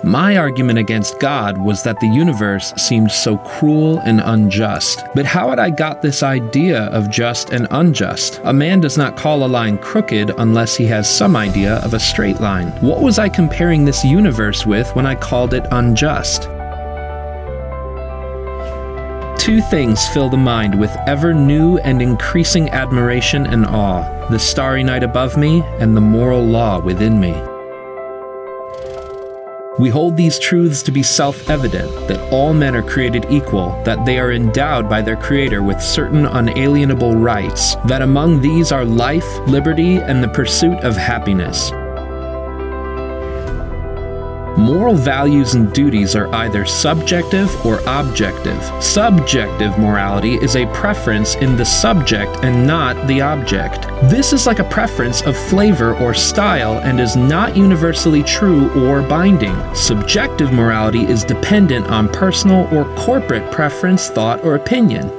My argument against God was that the universe seemed so cruel and unjust. But how had I got this idea of just and unjust? A man does not call a line crooked unless he has some idea of a straight line. What was I comparing this universe with when I called it unjust? Two things fill the mind with ever new and increasing admiration and awe: the starry night above me and the moral law within me. We hold these truths to be self-evident, that all men are created equal, that they are endowed by their Creator with certain unalienable rights, that among these are life, liberty, and the pursuit of happiness. Moral values and duties are either subjective or objective. Subjective morality is a preference in the subject and not the object. This is like a preference of flavor or style and is not universally true or binding. Subjective morality is dependent on personal or corporate preference, thought, or opinion.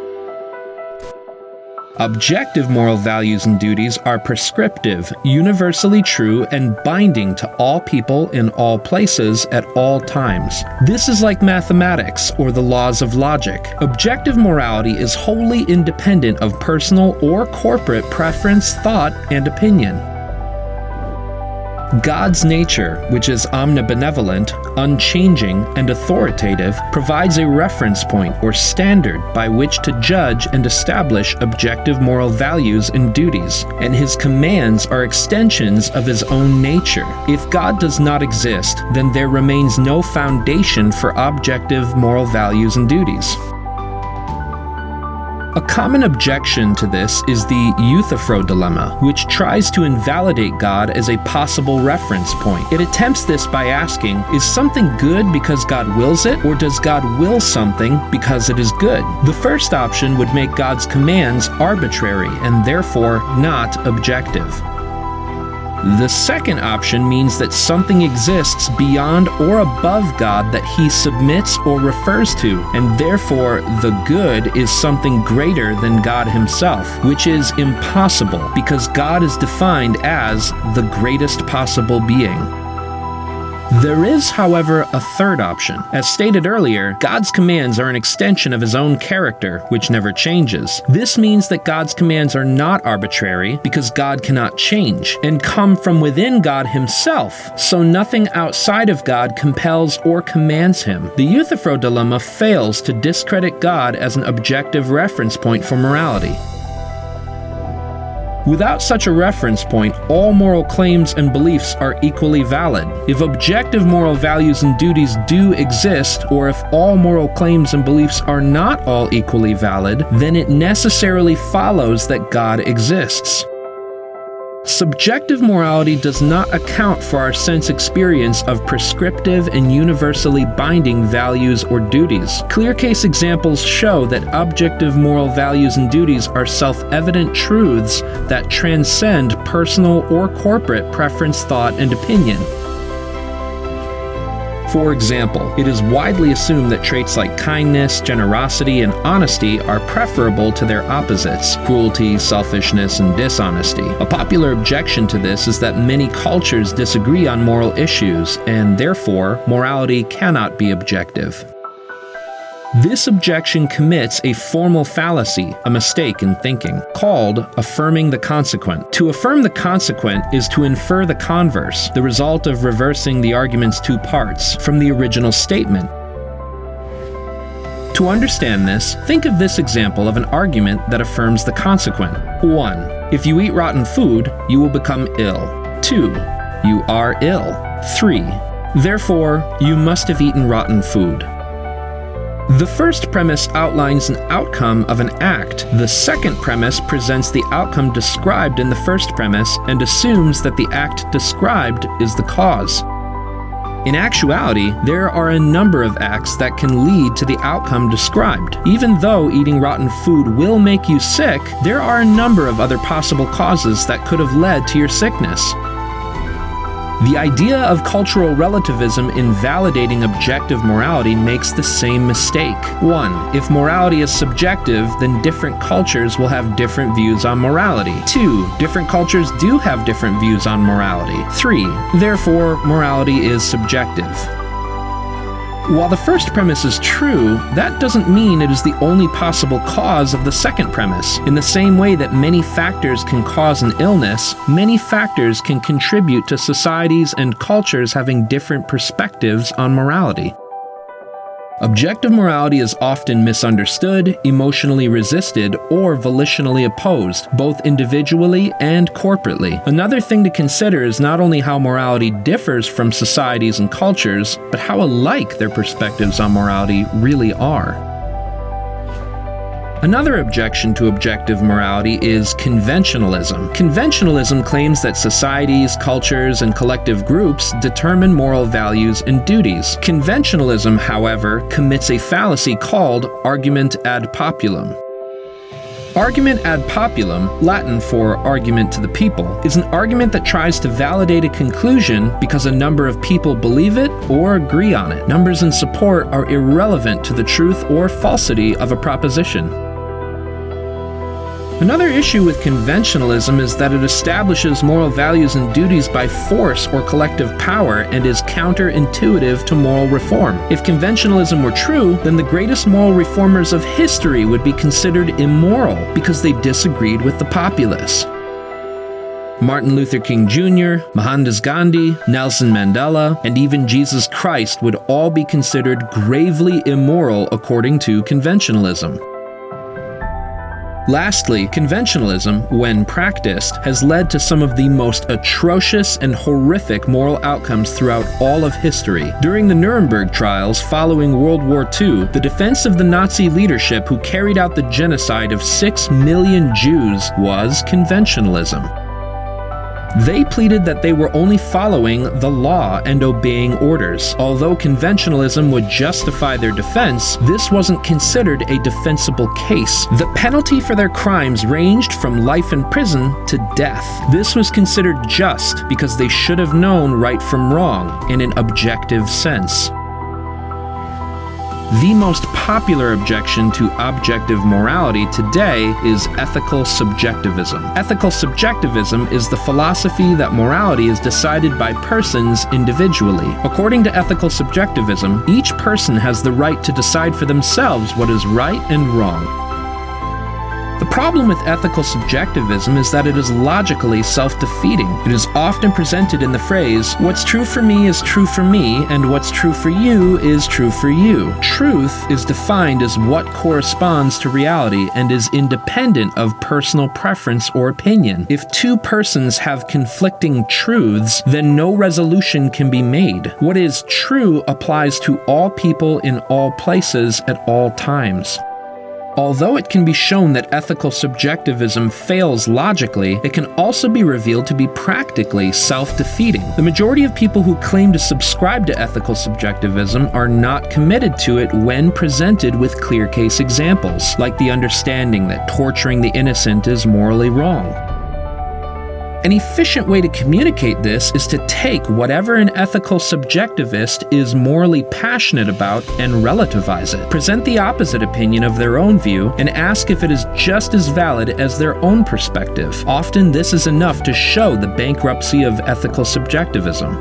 Objective moral values and duties are prescriptive, universally true, and binding to all people in all places at all times. This is like mathematics or the laws of logic. Objective morality is wholly independent of personal or corporate preference, thought, and opinion. God's nature, which is omnibenevolent, unchanging, and authoritative, provides a reference point or standard by which to judge and establish objective moral values and duties, and His commands are extensions of His own nature. If God does not exist, then there remains no foundation for objective moral values and duties. A common objection to this is the Euthyphro dilemma, which tries to invalidate God as a possible reference point. It attempts this by asking, is something good because God wills it, or does God will something because it is good? The first option would make God's commands arbitrary and therefore not objective. The second option means that something exists beyond or above God that He submits or refers to, and therefore the good is something greater than God Himself, which is impossible because God is defined as the greatest possible being. There is, however, a third option. As stated earlier, God's commands are an extension of His own character, which never changes. This means that God's commands are not arbitrary because God cannot change, and come from within God Himself, so nothing outside of God compels or commands Him. The Euthyphro dilemma fails to discredit God as an objective reference point for morality. Without such a reference point, all moral claims and beliefs are equally valid. If objective moral values and duties do exist, or if all moral claims and beliefs are not all equally valid, then it necessarily follows that God exists. Subjective morality does not account for our sense experience of prescriptive and universally binding values or duties. Clear case examples show that objective moral values and duties are self-evident truths that transcend personal or corporate preference, thought, and opinion. For example, it is widely assumed that traits like kindness, generosity, and honesty are preferable to their opposites, cruelty, selfishness, and dishonesty. A popular objection to this is that many cultures disagree on moral issues, and therefore, morality cannot be objective. This objection commits a formal fallacy, a mistake in thinking, called affirming the consequent. To affirm the consequent is to infer the converse, the result of reversing the argument's two parts, from the original statement. To understand this, think of this example of an argument that affirms the consequent. 1. If you eat rotten food, you will become ill. 2. You are ill. 3. Therefore, you must have eaten rotten food. The first premise outlines an outcome of an act. The second premise presents the outcome described in the first premise and assumes that the act described is the cause. In actuality, there are a number of acts that can lead to the outcome described. Even though eating rotten food will make you sick, there are a number of other possible causes that could have led to your sickness. The idea of cultural relativism invalidating objective morality makes the same mistake. 1. If morality is subjective, then different cultures will have different views on morality. 2. Different cultures do have different views on morality. 3. Therefore, morality is subjective. While the first premise is true, that doesn't mean it is the only possible cause of the second premise. In the same way that many factors can cause an illness, many factors can contribute to societies and cultures having different perspectives on morality. Objective morality is often misunderstood, emotionally resisted, or volitionally opposed, both individually and corporately. Another thing to consider is not only how morality differs from societies and cultures, but how alike their perspectives on morality really are. Another objection to objective morality is conventionalism. Conventionalism claims that societies, cultures, and collective groups determine moral values and duties. Conventionalism, however, commits a fallacy called argument ad populum. Argument ad populum, Latin for argument to the people, is an argument that tries to validate a conclusion because a number of people believe it or agree on it. Numbers in support are irrelevant to the truth or falsity of a proposition. Another issue with conventionalism is that it establishes moral values and duties by force or collective power and is counterintuitive to moral reform. If conventionalism were true, then the greatest moral reformers of history would be considered immoral because they disagreed with the populace. Martin Luther King Jr., Mohandas Gandhi, Nelson Mandela, and even Jesus Christ would all be considered gravely immoral according to conventionalism. Lastly, conventionalism, when practiced, has led to some of the most atrocious and horrific moral outcomes throughout all of history. During the Nuremberg trials following World War II, the defense of the Nazi leadership who carried out the genocide of 6 million Jews was conventionalism. They pleaded that they were only following the law and obeying orders. Although conventionalism would justify their defense, this wasn't considered a defensible case. The penalty for their crimes ranged from life in prison to death. This was considered just because they should have known right from wrong in an objective sense. The most popular objection to objective morality today is ethical subjectivism. Ethical subjectivism is the philosophy that morality is decided by persons individually. According to ethical subjectivism, each person has the right to decide for themselves what is right and wrong. The problem with ethical subjectivism is that it is logically self-defeating. It is often presented in the phrase, "What's true for me is true for me, and what's true for you is true for you." Truth is defined as what corresponds to reality and is independent of personal preference or opinion. If two persons have conflicting truths, then no resolution can be made. What is true applies to all people in all places at all times. Although it can be shown that ethical subjectivism fails logically, it can also be revealed to be practically self-defeating. The majority of people who claim to subscribe to ethical subjectivism are not committed to it when presented with clear case examples, like the understanding that torturing the innocent is morally wrong. An efficient way to communicate this is to take whatever an ethical subjectivist is morally passionate about and relativize it. Present the opposite opinion of their own view and ask if it is just as valid as their own perspective. Often this is enough to show the bankruptcy of ethical subjectivism.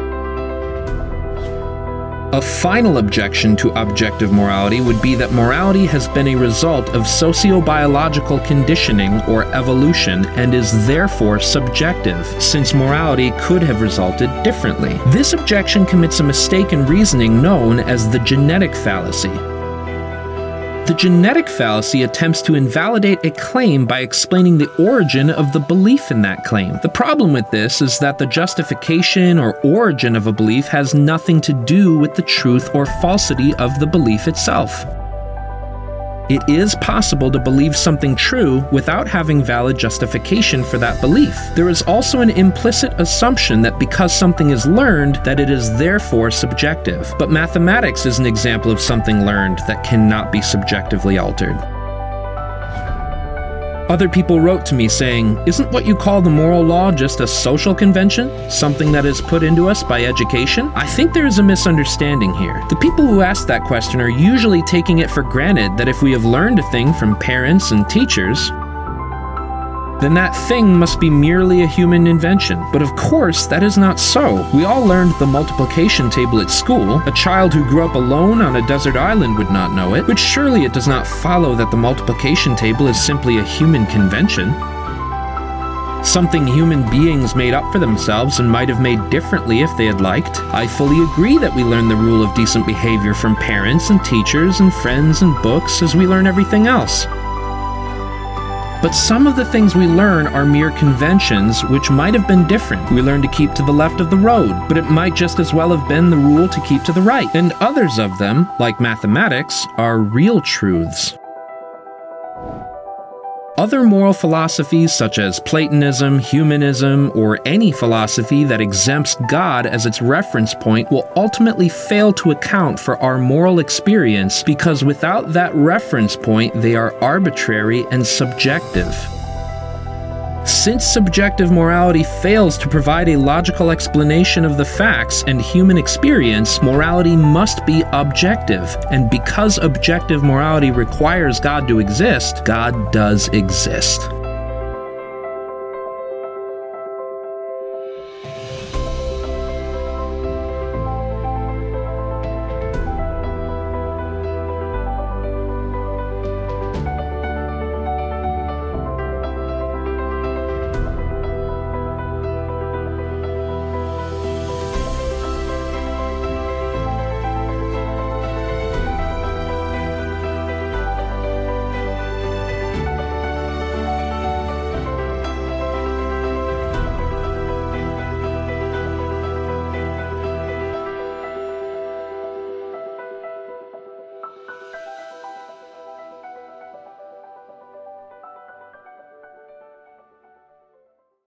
A final objection to objective morality would be that morality has been a result of sociobiological conditioning or evolution and is therefore subjective, since morality could have resulted differently. This objection commits a mistake in reasoning known as the genetic fallacy. The genetic fallacy attempts to invalidate a claim by explaining the origin of the belief in that claim. The problem with this is that the justification or origin of a belief has nothing to do with the truth or falsity of the belief itself. It is possible to believe something true without having valid justification for that belief. There is also an implicit assumption that because something is learned, that it is therefore subjective. But mathematics is an example of something learned that cannot be subjectively altered. Other people wrote to me saying, "Isn't what you call the moral law just a social convention? Something that is put into us by education?" I think there is a misunderstanding here. The people who ask that question are usually taking it for granted that if we have learned a thing from parents and teachers, then that thing must be merely a human invention. But of course, that is not so. We all learned the multiplication table at school. A child who grew up alone on a desert island would not know it, but surely it does not follow that the multiplication table is simply a human convention. Something human beings made up for themselves and might have made differently if they had liked. I fully agree that we learn the rule of decent behavior from parents and teachers and friends and books as we learn everything else. But some of the things we learn are mere conventions which might have been different. We learn to keep to the left of the road, but it might just as well have been the rule to keep to the right. And others of them, like mathematics, are real truths. Other moral philosophies such as Platonism, humanism, or any philosophy that exempts God as its reference point will ultimately fail to account for our moral experience because without that reference point they are arbitrary and subjective. Since subjective morality fails to provide a logical explanation of the facts and human experience, morality must be objective. And because objective morality requires God to exist, God does exist.